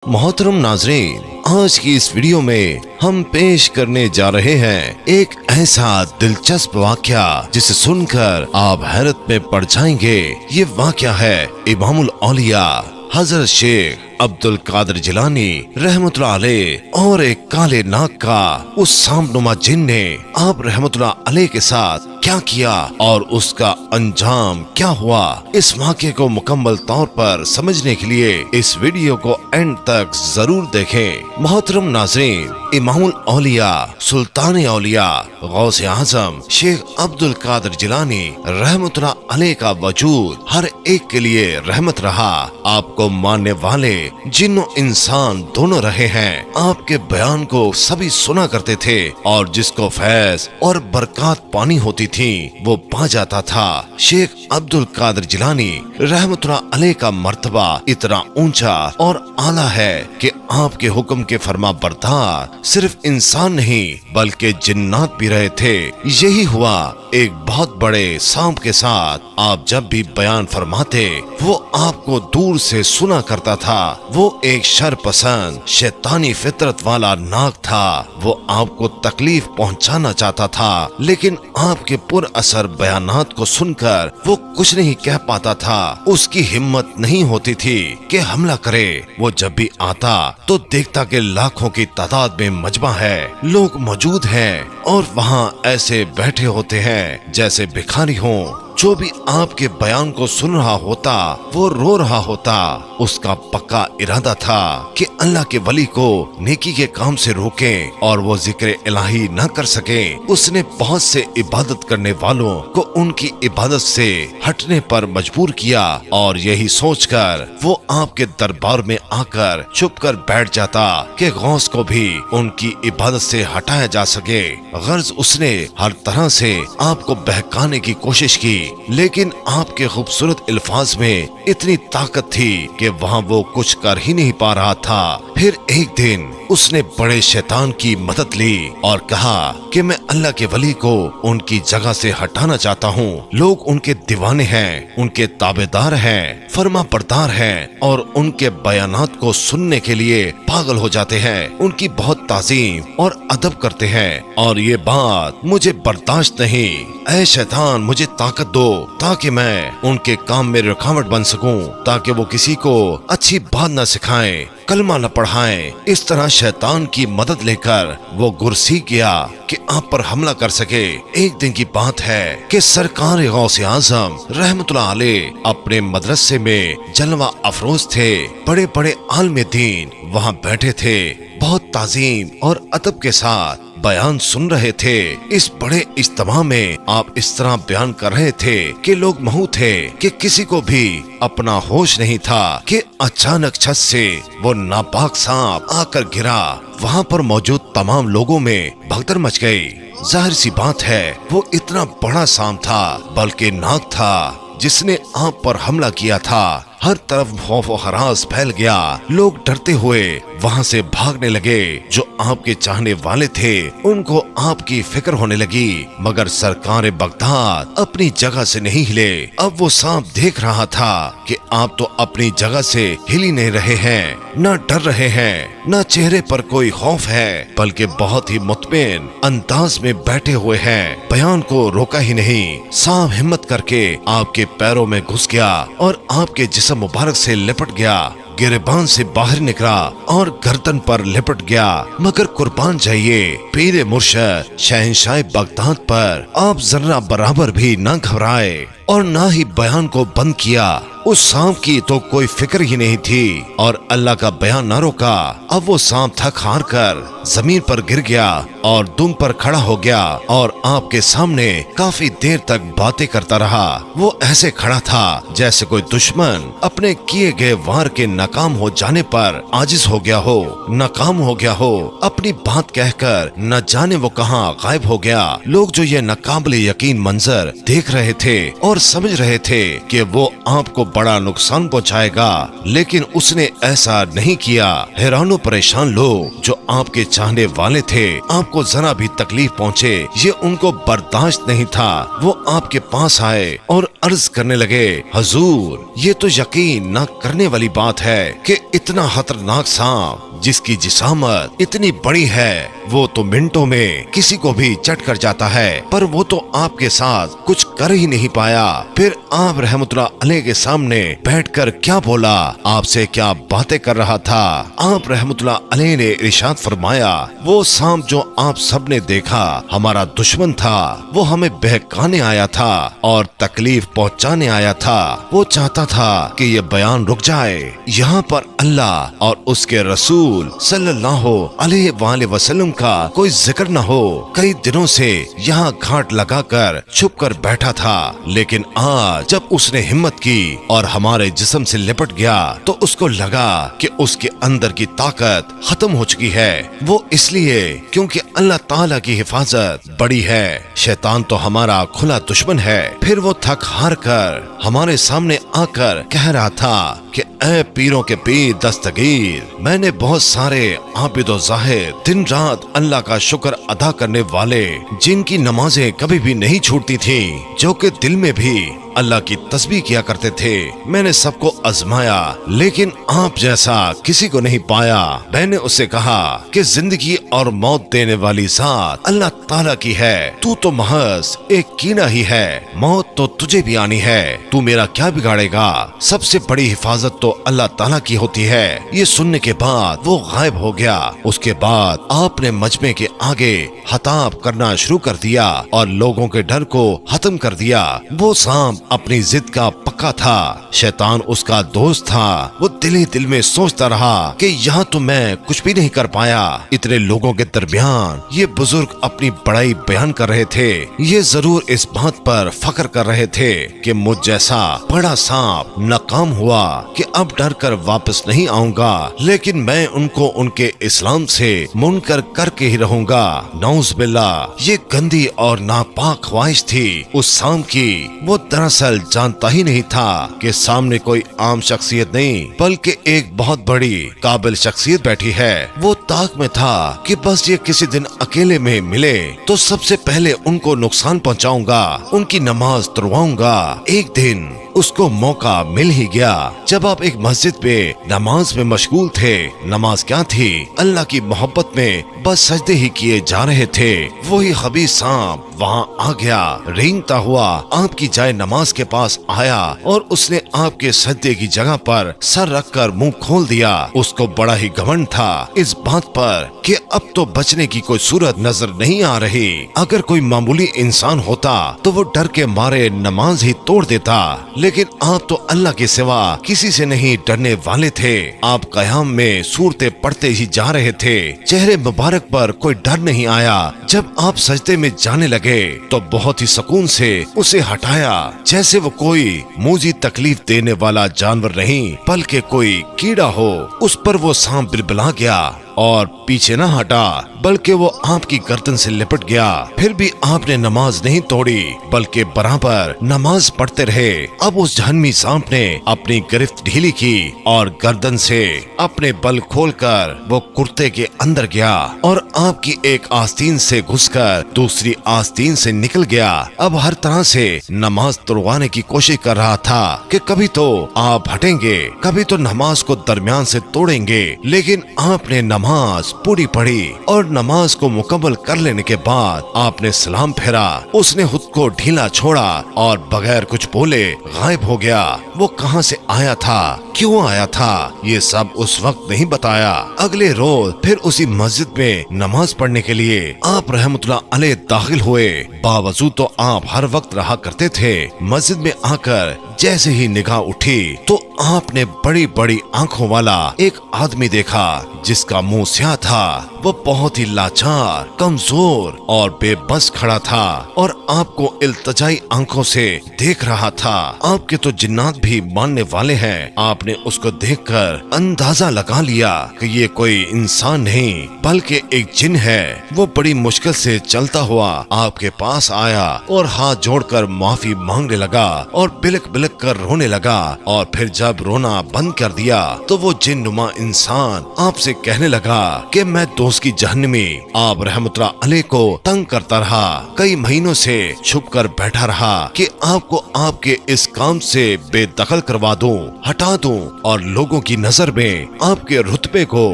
मोहतरम नाजरीन, आज की इस वीडियो में हम पेश करने जा रहे हैं एक ऐसा दिलचस्प वाकया जिसे सुनकर आप हैरत में पड़ जाएंगे। ये वाकया है इमामुल औलिया हजरत शेख अब्दुल कादिर जिलानी रहमतुल्लाह अलैह और एक काले नाग का उस सांपनुमा जिन ने आप रहमतुल्लाह अलैह के साथ क्या किया और उसका अंजाम क्या हुआ। इस वाक़े को मुकम्मल तौर पर समझने के लिए इस वीडियो को एंड तक जरूर देखें। मोहतरम नाज़रीन, इमामुल औलिया सुल्तान औलिया गौसे आज़म शेख अब्दुल कादिर जिलानी रहमतुल्लाह अलैह का वजूद हर एक के लिए रहमत रहा। आपको मानने वाले जिन्नो इंसान दोनों रहे हैं। आपके बयान को सभी सुना करते थे और जिसको फैज और बरकत पानी होती थी वो पा जाता था। शेख अब्दुल कादिर जिलानी रहमतुल्लाह अलैह का मर्तबा इतना ऊंचा और आला है कि आपके हुक्म के फरमा बरदार सिर्फ इंसान नहीं बल्कि जिन्नात भी रहे थे। यही हुआ एक बहुत बड़े सांप के साथ। आप जब भी बयान फरमाते वो आपको दूर से सुना करता था। वो एक शर पसंद शैतानी फितरत वाला नाग था। वो आपको तकलीफ पहुंचाना चाहता था, लेकिन आपके पुर असर बयानात को सुनकर वो कुछ नहीं कह पाता था। उसकी हिम्मत नहीं होती थी कि हमला करे। वो जब भी आता तो देखता कि लाखों की तादाद में मजमा है, लोग मौजूद हैं और वहाँ ऐसे बैठे होते हैं जैसे भिखारी हों। जो भी आपके बयान को सुन रहा होता वो रो रहा होता। उसका पक्का इरादा था कि अल्लाह के वली को नेकी के काम से रोके और वो जिक्र इलाही न कर सके। उसने बहुत से इबादत करने वालों को उनकी इबादत से हटने पर मजबूर किया और यही सोचकर वो आपके दरबार में आकर चुप कर बैठ जाता कि गौस को भी उनकी इबादत से हटाया जा सके। गर्ज उसने हर तरह से आपको बहकाने की कोशिश की, लेकिन आपके खूबसूरत अल्फाज में इतनी ताकत थी कि वहाँ वो कुछ कर ही नहीं पा रहा था। फिर एक दिन उसने बड़े शैतान की मदद ली और कहा कि मैं अल्लाह के वली को उनकी जगह से हटाना चाहता हूँ। लोग उनके दीवाने हैं, उनके ताबेदार हैं, फर्मा बरदार हैं और उनके बयानात को सुनने के लिए पागल हो जाते हैं। उनकी बहुत ताजीम और अदब करते हैं और ये बात मुझे बर्दाश्त नहीं। ऐ शैतान, मुझे ताकत दो ताकि मैं उनके काम में रुकावट बन सकूं, ताकि वो किसी को अच्छी बात न सिखाएं, कलमा न पढ़ाएं। इस तरह शैतान की मदद लेकर वो गुरसी गया कि आप पर हमला कर सके। एक दिन की बात है कि सरकार गौसे आज़म रहमतुल्लाह अलैह अपने मदरसे में जलवा अफरोज थे। बड़े बड़े आलिम दीन वहाँ बैठे थे, बहुत ताजीम और अदब के साथ बयान सुन रहे थे। इस बड़े इज्तिमा में आप इस तरह बयान कर रहे थे कि लोग महू थे कि किसी को भी अपना होश नहीं था कि अचानक छत से वो नापाक सांप आकर गिरा। वहाँ पर मौजूद तमाम लोगों में भगदड़ मच गई। जाहिर सी बात है वो इतना बड़ा सांप था, बल्कि नाग था जिसने आप पर हमला किया था। हर तरफ खौफ और हरास फैल गया। लोग डरते हुए वहाँ से भागने लगे। जो आपके चाहने वाले थे उनको आपकी फिक्र होने लगी, मगर सरकार बगदाद अपनी जगह से नहीं हिले। अब वो सांप देख रहा था कि आप तो अपनी जगह से हिल ही नहीं रहे हैं, न डर रहे हैं, न चेहरे पर कोई खौफ है, बल्कि बहुत ही मुतमईन अंदाज में बैठे हुए हैं। बयान को रोका ही नहीं। सांप हिम्मत करके आपके पैरों में घुस गया और आपके जिस्म मुबारक से लिपट गया। गिरबान से बाहर निकला और गर्दन पर लिपट गया। मगर कुर्बान जाइए पीर मुर्शद शहंशाह बगदाद पर आप जर्रा बराबर भी न घबराए और ना ही बयान को बंद किया। उस सांप की तो कोई फिक्र ही नहीं थी और अल्लाह का बयान न रोका। अब वो सांप थक हार कर जमीन पर गिर गया और दुम पर खड़ा हो गया और आपके सामने काफी देर तक बातें करता रहा। वो ऐसे खड़ा था जैसे कोई दुश्मन अपने किए गए वार के नाकाम हो जाने पर आजिज हो गया हो, नाकाम हो गया हो। अपनी बात कहकर न जाने वो कहाँ गायब हो गया। लोग जो ये नाकाबिले यकीन मंजर देख रहे थे और समझ रहे थे कि वो आपको बड़ा नुकसान पहुंचाएगा, लेकिन उसने ऐसा नहीं किया। हैरानो परेशान लोग जो आपके चाहने वाले थे आपको जरा भी तकलीफ पहुँचे ये उनको बर्दाश्त नहीं था। वो आपके पास आए और अर्ज करने लगे, हजूर ये तो यकीन न करने वाली बात है कि इतना खतरनाक सांप जिसकी जिसामत इतनी बड़ी है वो तो मिनटों में किसी को भी चट कर जाता है, पर वो तो आपके साथ कुछ कर ही नहीं पाया। फिर आप रहमतुल्लाह अलैह के सामने बैठकर क्या बोला, आपसे क्या बातें कर रहा था। आप रहमतुल्लाह अलैह ने इरशाद फरमाया, वो सांप जो आप सबने देखा हमारा दुश्मन था, वो हमें बहकाने आया था और तकलीफ पहुंचाने आया था। वो चाहता था कि ये बयान रुक जाए, यहाँ पर अल्लाह और उसके रसूल सल्लल्लाहु अलैहि वसल्लम का कोई जिक्र न हो। कई दिनों से यहाँ घाट लगाकर छुप कर बैठा था, लेकिन आज जब उसने हिम्मत की और हमारे जिस्म से लिपट गया तो उसको लगा कि उसके अंदर की ताकत खत्म हो चुकी है। वो इसलिए क्योंकि अल्लाह ताला की हिफाजत बड़ी है, शैतान तो हमारा खुला दुश्मन है। फिर वो थक हार कर हमारे सामने आकर कह रहा था कि ऐ पीरों के पीर दस्तगीर, मैंने बहुत सारे आबिद और जाहिद दिन रात अल्लाह का शुक्र अदा करने वाले जिनकी नमाजें कभी भी नहीं छूटती थी, जो कि दिल में भी अल्लाह की तस्बीह किया करते थे, मैंने सबको आजमाया लेकिन आप जैसा किसी को नहीं पाया। मैंने उससे कहा कि जिंदगी और मौत देने वाली जात अल्लाह ताला की है, तू तो महज एक कीड़ा ही है, मौत तो तुझे भी आनी है, तू मेरा क्या बिगाड़ेगा, सबसे बड़ी हिफाजत तो अल्लाह ताला की होती है। ये सुनने के बाद वो गायब हो गया। उसके बाद आपने मजमे के आगे खिताब करना शुरू कर दिया और लोगों के डर को खत्म कर दिया। वो सांप अपनी जिद का पक्का था, शैतान उसका दोस्त था। वो दिल ही दिल में सोचता रहा कि यहाँ तो मैं कुछ भी नहीं कर पाया। इतने लोगों के दरमियान ये बुजुर्ग अपनी बड़ाई बयान कर रहे थे, ये जरूर इस बात पर फख्र कर रहे थे कि मुझ जैसा बड़ा सांप नाकाम हुआ कि अब डर कर वापस नहीं आऊंगा, लेकिन मैं उनको उनके इस्लाम से मुनकर करके ही रहूंगा। नौज बिल्लाह, ये गंदी और नापाक ख्वाहिश थी उस सांप की। वो दरअसल जानता ही नहीं था कि सामने कोई आम शख्सियत नहीं बल्कि एक बहुत बड़ी काबिल शख्सियत बैठी है। वो ताक में था कि बस ये किसी दिन अकेले में मिले तो सबसे पहले उनको नुकसान पहुंचाऊंगा, उनकी नमाज तुड़वाऊंगा। एक दिन उसको मौका मिल ही गया जब आप एक मस्जिद पे नमाज में मशगूल थे। नमाज क्या थी, अल्लाह की मोहब्बत में बस सजदे ही किए जा रहे थे। वही खबीस सांप वहाँ आ गया, रेंगता हुआ आपकी जाए नमाज के पास आया और उसने आपके सजदे की जगह पर सर रखकर मुंह खोल दिया। उसको बड़ा ही घमंड था इस बात पर कि अब तो बचने की कोई सूरत नजर नहीं आ रही। अगर कोई मामूली इंसान होता तो वो डर के मारे नमाज ही तोड़ देता, लेकिन आप तो अल्लाह के सिवा किसी से नहीं डरने वाले थे। आप कयाम में सूरतें पढ़ते ही जा रहे थे, चेहरे मुबारक पर कोई डर नहीं आया। जब आप सजदे में जाने लगे तो बहुत ही सुकून से उसे हटाया, जैसे वो कोई मुझे तकलीफ देने वाला जानवर नहीं बल्कि कोई कीड़ा हो। उस पर वो सांप बिलबिला गया और पीछे न हटा बल्कि वो आपकी गर्दन से लिपट गया। फिर भी आपने नमाज नहीं तोड़ी बल्कि बराबर नमाज पढ़ते रहे। अब उस जहन्नमी सांप ने अपनी गिरफ्त ढीली की और गर्दन से अपने बल खोलकर वो कुर्ते के अंदर गया और आपकी एक आस्तीन से घुसकर दूसरी आस्तीन से निकल गया। अब हर तरह से नमाज तोड़वाने की कोशिश कर रहा था कि कभी तो आप हटेंगे, कभी तो नमाज को दरमियान से तोड़ेंगे, लेकिन आपने नमाज पूरी पढ़ी और नमाज को मुकम्मल कर लेने के बाद आपने सलाम फेरा। उसने खुद को ढीला छोड़ा और बगैर कुछ बोले गायब हो गया। वो कहां से आया था, क्यों आया था, ये सब उस वक्त नहीं बताया। अगले रोज फिर उसी मस्जिद में नमाज पढ़ने के लिए आप रहमतुल्लाह अलैह दाखिल हुए। बावजू तो आप हर वक्त रहा करते थे। मस्जिद में आकर जैसे ही निगाह उठी तो आपने बड़ी बड़ी आंखों वाला एक आदमी देखा जिसका मुंह स्याह था। वो बहुत ही लाचार, कमजोर और बेबस खड़ा था और आपको इल्तजाई आंखों से देख रहा था। आपके तो जिन्नात भी मानने वाले हैं। आपने उसको देखकर अंदाजा लगा लिया कि ये कोई इंसान नहीं बल्कि एक जिन है। वो बड़ी मुश्किल से चलता हुआ आपके पास आया और हाथ जोड़कर माफी मांगने लगा और बिलक बिलक लग कर रोने लगा और फिर जब रोना बंद कर दिया तो वो जिन्नुमा इंसान आपसे कहने लगा कि मैं दोस्त की जहन्नमी आप रहमतुल्लाह अलैह को तंग करता रहा, कई महीनों से छुप कर बैठा रहा कि आपको आपके इस काम से बेदखल करवा दूं, हटा दूं और लोगों की नजर में आपके रुतबे को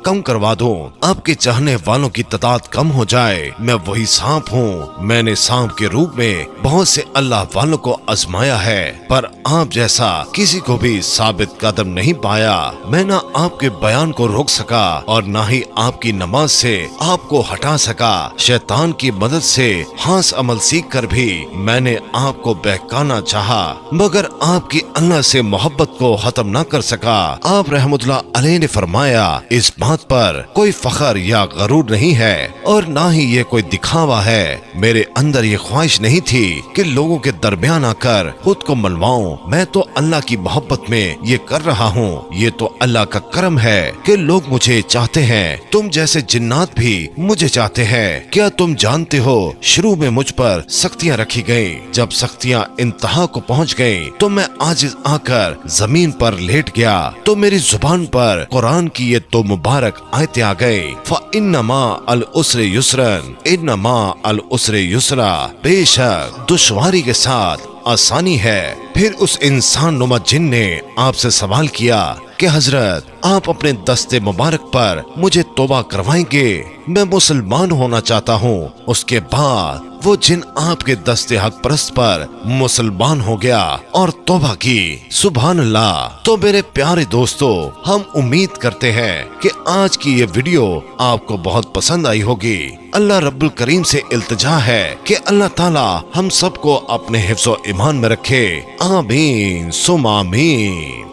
कम करवा दूं, आपके चाहने वालों की तादाद कम हो जाए। मैं वही सांप हूँ। मैंने सांप के रूप में बहुत से अल्लाह वालों को आजमाया है, पर आप जैसा किसी को भी साबित कदम नहीं पाया। मैं ना आपके बयान को रोक सका और ना ही आपकी नमाज से आपको हटा सका। शैतान की मदद से हास अमल सीख कर भी मैंने आपको बहकाना चाहा, मगर आपकी अल्लाह से मोहब्बत को खत्म न कर सका। आप रहमतुल्लाह अलैह ने फरमाया, इस बात पर कोई फखर या गरूर नहीं है और ना ही ये कोई दिखावा है। मेरे अंदर ये ख्वाहिश नहीं थी कि लोगों के दरमियान आकर खुद को मनवाऊं। मैं तो अल्लाह की मोहब्बत में ये कर रहा हूँ। ये तो अल्लाह का करम है कि लोग मुझे चाहते हैं। तुम जैसे जिन्नात भी मुझे चाहते हैं। क्या तुम जानते हो, शुरू में मुझ पर सख्तियाँ रखी गयी। जब सख्तियाँ इंतहा को पहुँच गयी तो मैं आजिज आकर जमीन पर लेट गया तो मेरी जुबान पर कुरान की ये तो मुबारक आयतें आ गयी, फ़इन्नमा अल उसरे युसरन, इन्नमा अल उसरे युसरा, बेशक दुश्वारी के साथ आसानी है। फिर उस इंसान नुमा जिन ने आपसे सवाल किया कि हजरत आप अपने दस्ते मुबारक पर मुझे तौबा करवाएंगे, मैं मुसलमान होना चाहता हूँ। उसके बाद वो जिन आपके दस्ते हक परस्त पर मुसलमान हो गया और तौबा की। सुभान अल्लाह। तो मेरे प्यारे दोस्तों, हम उम्मीद करते हैं कि आज की ये वीडियो आपको बहुत पसंद आई होगी। अल्लाह रब्बुल करीम से इल्तिजा है कि अल्लाह ताला हम सबको अपने हिफ्ज़ व ईमान में रखे। आमीन सुम आमीन।